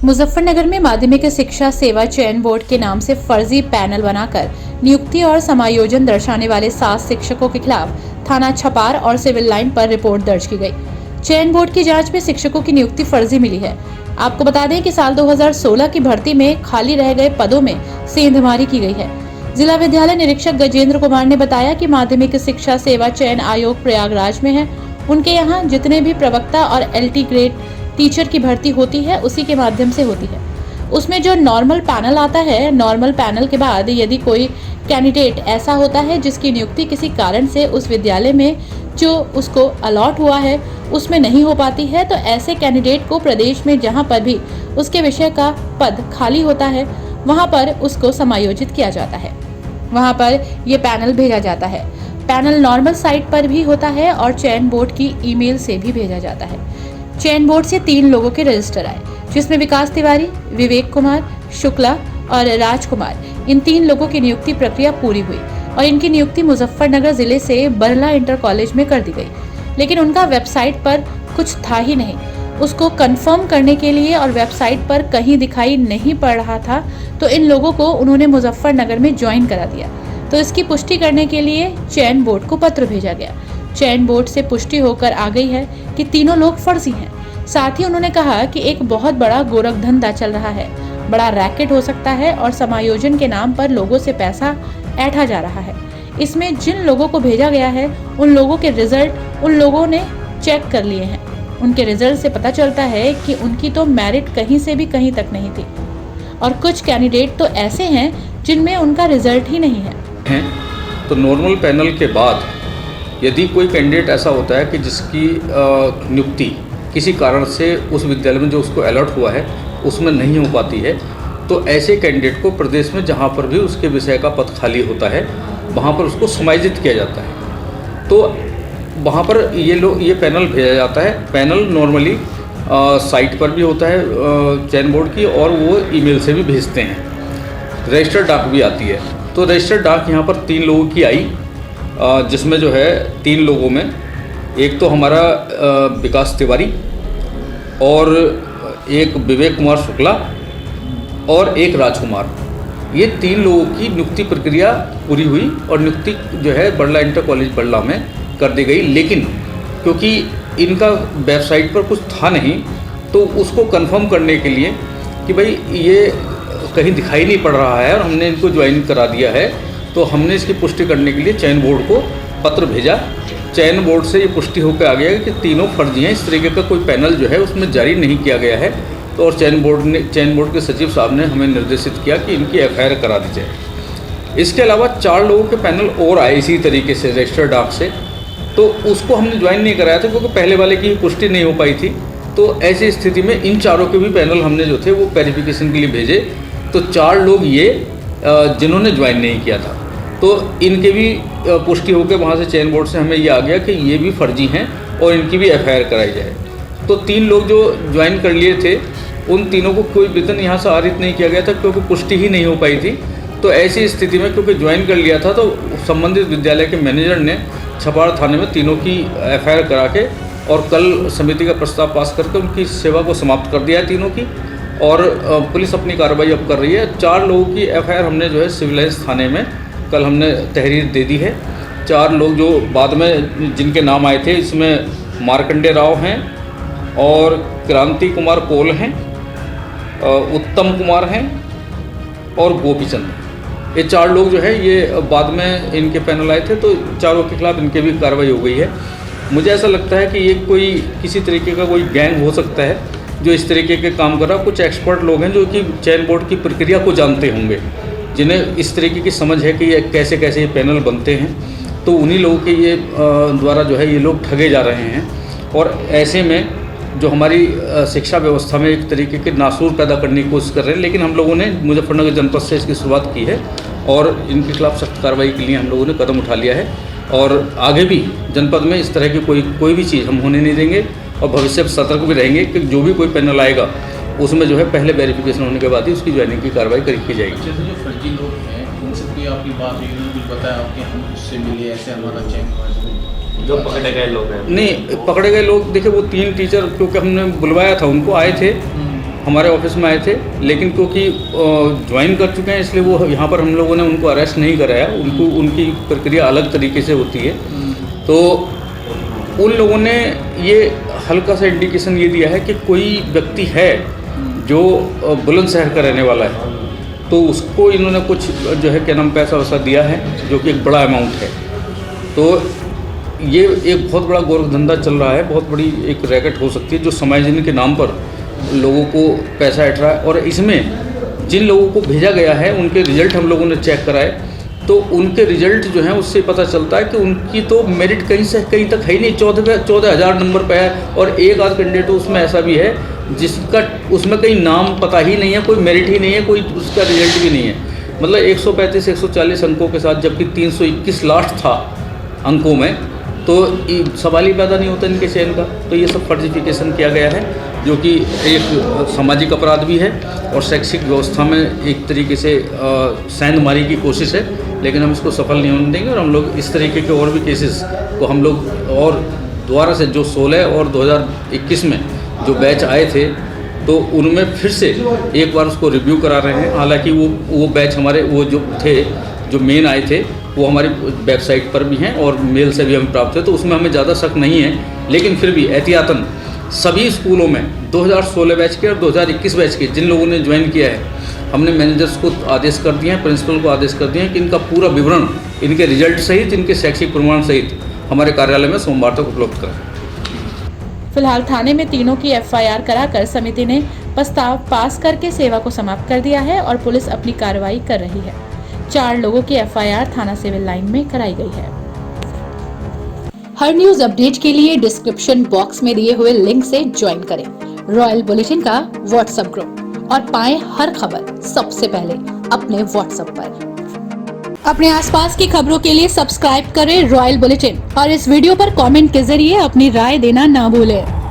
मुजफ्फरनगर में माध्यमिक शिक्षा सेवा चयन बोर्ड के नाम से फर्जी पैनल बनाकर नियुक्ति और समायोजन दर्शाने वाले 7 शिक्षकों के खिलाफ थाना छपार और सिविल लाइन पर रिपोर्ट दर्ज की गई। चयन बोर्ड की जांच में शिक्षकों की नियुक्ति फर्जी मिली है। आपको बता दें कि साल 2016 की भर्ती में खाली रह गए पदों में सेंधमारी की गई है। जिला विद्यालय निरीक्षक गजेंद्र कुमार ने बताया कि माध्यमिक शिक्षा सेवा चयन आयोग प्रयागराज में है। उनके यहाँ जितने भी प्रवक्ता और LT ग्रेड टीचर की भर्ती होती है उसी के माध्यम से होती है। उसमें जो नॉर्मल पैनल आता है, नॉर्मल पैनल के बाद यदि कोई कैंडिडेट ऐसा होता है जिसकी नियुक्ति किसी कारण से उस विद्यालय में जो उसको अलॉट हुआ है उसमें नहीं हो पाती है, तो ऐसे कैंडिडेट को प्रदेश में जहां पर भी उसके विषय का पद खाली होता है वहां पर उसको समायोजित किया जाता है। वहां पर ये पैनल भेजा जाता है। पैनल नॉर्मल साइट पर भी होता है और चयन बोर्ड की ईमेल से भी भेजा जाता है। चयन बोर्ड से 3 लोगों के रजिस्टर आए, जिसमें विकास तिवारी, विवेक कुमार शुक्ला और राजकुमार। इन 3 लोगों की नियुक्ति प्रक्रिया पूरी हुई और इनकी नियुक्ति मुजफ्फरनगर जिले से बरला इंटर कॉलेज में कर दी गई, लेकिन उनका वेबसाइट पर कुछ था ही नहीं। उसको कंफर्म करने के लिए और वेबसाइट पर कहीं दिखाई नहीं पड़ रहा था, तो इन लोगों को उन्होंने मुजफ्फरनगर में ज्वाइन करा दिया। तो इसकी पुष्टि करने के लिए चयन बोर्ड को पत्र भेजा गया। चयन बोर्ड से पुष्टि होकर आ गई है कि तीनों लोग फर्जी हैं। साथ ही उन्होंने कहा कि एक बहुत बड़ा गोरख धंधा चल रहा है, बड़ा रैकेट हो सकता है और समायोजन के नाम पर लोगों से पैसा ऐंठा जा रहा है। इसमें जिन लोगों को भेजा गया है उन लोगों के रिजल्ट उन लोगों ने चेक कर लिए हैं। उनके रिजल्ट से पता चलता है कि उनकी तो मेरिट कहीं से भी कहीं तक नहीं थी और कुछ कैंडिडेट तो ऐसे हैं जिनमें उनका रिजल्ट ही नहीं है। तो नॉर्मल पैनल के बाद यदि कोई कैंडिडेट ऐसा होता है कि जिसकी नियुक्ति किसी कारण से उस विद्यालय में जो उसको अलॉट हुआ है उसमें नहीं हो पाती है, तो ऐसे कैंडिडेट को प्रदेश में जहाँ पर भी उसके विषय का पद खाली होता है वहाँ पर उसको समायोजित किया जाता है। तो वहाँ पर ये पैनल भेजा जाता है। पैनल नॉर्मली साइट पर भी होता है चयन बोर्ड की, और वो ईमेल से भी भेजते हैं। रजिस्टर्ड डाक भी आती है। तो रजिस्टर्ड डाक यहाँ पर 3 लोगों की आई, जिसमें जो है 3 लोगों में एक तो हमारा विकास तिवारी और एक विवेक कुमार शुक्ला और एक राजकुमार, ये 3 लोगों की नियुक्ति प्रक्रिया पूरी हुई और नियुक्ति जो है बरला इंटर कॉलेज बरला में कर दी गई। लेकिन क्योंकि इनका वेबसाइट पर कुछ था नहीं, तो उसको कंफर्म करने के लिए कि भाई ये कहीं दिखाई नहीं पड़ रहा है और हमने इनको ज्वाइन करा दिया है, तो हमने इसकी पुष्टि करने के लिए चयन बोर्ड को पत्र भेजा। चयन बोर्ड से ये पुष्टि होकर आ गया कि तीनों फर्जी हैं। इस तरीके का कोई पैनल जो है उसमें जारी नहीं किया गया है। तो और चयन बोर्ड के सचिव साहब ने हमें निर्देशित किया कि इनकी FIR करा दी जाए। इसके अलावा 4 लोगों के पैनल और आए इसी तरीके से रजिस्टर्ड डाक से, तो उसको हमने ज्वाइन नहीं कराया था क्योंकि पहले वाले की पुष्टि नहीं हो पाई थी। तो ऐसी स्थिति में इन 4 के भी पैनल हमने जो थे वो वेरिफिकेशन के लिए भेजे। तो 4 लोग ये जिन्होंने ज्वाइन नहीं किया था, तो इनके भी पुष्टि होकर वहाँ से चयन बोर्ड से हमें ये आ गया कि ये भी फर्जी हैं और इनकी भी FIR कराई जाए। तो 3 लोग जो ज्वाइन कर लिए थे उन तीनों को कोई वेतन यहाँ से आरित नहीं किया गया था क्योंकि पुष्टि ही नहीं हो पाई थी। तो ऐसी स्थिति में क्योंकि ज्वाइन कर लिया था, तो संबंधित विद्यालय के मैनेजर ने छपार थाने में तीनों की FIR करा के और कल समिति का प्रस्ताव पास करके उनकी सेवा को समाप्त कर दिया है तीनों की, और पुलिस अपनी कार्रवाई अब कर रही है। 4 लोगों की FIR हमने जो है सिविल लाइन्स थाने में कल हमने तहरीर दे दी है। 4 लोग जो बाद में जिनके नाम आए थे, इसमें मार्कंडे राव हैं और क्रांति कुमार कोल हैं, उत्तम कुमार हैं और गोपीचंद। ये 4 लोग जो है ये बाद में इनके पैनल आए थे, तो चारों के खिलाफ इनके भी कार्रवाई हो गई है। मुझे ऐसा लगता है कि ये कोई किसी तरीके का कोई गैंग हो सकता है जो इस तरीके के काम कर रहा है। कुछ एक्सपर्ट लोग हैं जो कि चयन बोर्ड की प्रक्रिया को जानते होंगे, जिन्हें इस तरीके की समझ है कि ये कैसे कैसे ये पैनल बनते हैं। तो उन्हीं लोगों के ये द्वारा जो है ये लोग ठगे जा रहे हैं, और ऐसे में जो हमारी शिक्षा व्यवस्था में एक तरीके के नासूर पैदा करने की कोशिश कर रहे हैं। लेकिन हम लोगों ने मुजफ्फरनगर जनपद से इसकी शुरुआत की है और इनके खिलाफ सख्त कार्रवाई के लिए हम लोगों ने कदम उठा लिया है, और आगे भी जनपद में इस तरह की कोई भी चीज़ हम होने नहीं देंगे, और भविष्य में सतर्क भी रहेंगे कि जो भी कोई पैनल आएगा उसमें जो है पहले वेरिफिकेशन होने के बाद ही उसकी ज्वाइनिंग की कार्रवाई की जाएगी। जैसे जो फर्जी लोग हैं उनसे कोई आपकी बात हुई, कुछ बताया आपके हम उससे मिले ऐसे हमारा चेक जो पकड़े गए लोग हैं? नहीं, पकड़े गए लोग देखिए वो 3 टीचर क्योंकि हमने बुलवाया था उनको आए थे, हमारे ऑफिस में आए थे, लेकिन क्योंकि ज्वाइन कर चुके हैं इसलिए वो यहाँ पर हम लोगों ने उनको अरेस्ट नहीं कराया। उनकी प्रक्रिया अलग तरीके से होती है। तो उन लोगों ने ये हल्का सा इंडिकेशन ये दिया है कि कोई व्यक्ति है जो बुलंदशहर का रहने वाला है, तो उसको इन्होंने कुछ जो है क्या नाम पैसा वैसा दिया है, जो कि एक बड़ा अमाउंट है। तो ये एक बहुत बड़ा गोरखधंधा चल रहा है, बहुत बड़ी एक रैकेट हो सकती है जो समायोजन के नाम पर लोगों को पैसा ऐठ रहा है। और इसमें जिन लोगों को भेजा गया है उनके रिजल्ट हम लोगों ने चेक कराए, तो उनके रिजल्ट जो हैं उससे पता चलता है कि उनकी तो मेरिट कहीं से कहीं तक है ही नहीं। 14,000 नंबर पे है, और एक आध कैंडिडेट उसमें ऐसा भी है जिसका उसमें कहीं नाम पता ही नहीं है, कोई मेरिट ही नहीं है, कोई उसका रिजल्ट भी नहीं है। मतलब 135-140 अंकों के साथ, जबकि 321 लास्ट था अंकों में, तो सवाल ही पैदा नहीं होता इनके चयन का। तो ये सब फर्जिफिकेशन किया गया है, जो कि एक सामाजिक अपराध भी है और शैक्षिक व्यवस्था में एक तरीके से सेंधमारी की कोशिश है, लेकिन हम इसको सफल नहीं होने देंगे। और हम लोग इस तरीके के और भी केसेस को हम लोग और दोबारा से जो 16 और 2021 में जो बैच आए थे, तो उनमें फिर से एक बार उसको रिव्यू करा रहे हैं। हालांकि वो बैच हमारे वो जो थे, जो मेन आए थे, वो हमारी वेबसाइट पर भी हैं और मेल से भी हमें प्राप्त है, तो उसमें हमें ज़्यादा शक नहीं है। लेकिन फिर भी एहतियातन सभी स्कूलों में 2016 बैच के और 2021 बैच के जिन लोगों ने ज्वाइन किया है, हमने मैनेजर्स को आदेश कर दिए हैं, प्रिंसिपल को आदेश कर दिए हैं कि इनका पूरा विवरण, इनके रिजल्ट सहित, इनके शैक्षिक प्रमाण सहित हमारे कार्यालय में सोमवार तक उपलब्ध करें। फिलहाल थाने में तीनों की एफआईआर कराकर समिति ने प्रस्ताव पास करके सेवा को समाप्त कर दिया है और पुलिस अपनी कार्रवाई कर रही है। 4 लोगों की एफआईआर थाना सिविल लाइन में कराई गई है। हर न्यूज अपडेट के लिए डिस्क्रिप्शन बॉक्स में दिए हुए लिंक से ज्वाइन करें रॉयल बुलेटिन का व्हाट्सएप ग्रुप और पाएं हर खबर सबसे पहले अपने व्हाट्सएप पर। अपने आसपास की खबरों के लिए सब्सक्राइब करें रॉयल बुलेटिन और इस वीडियो पर कमेंट के जरिए अपनी राय देना ना भूलें।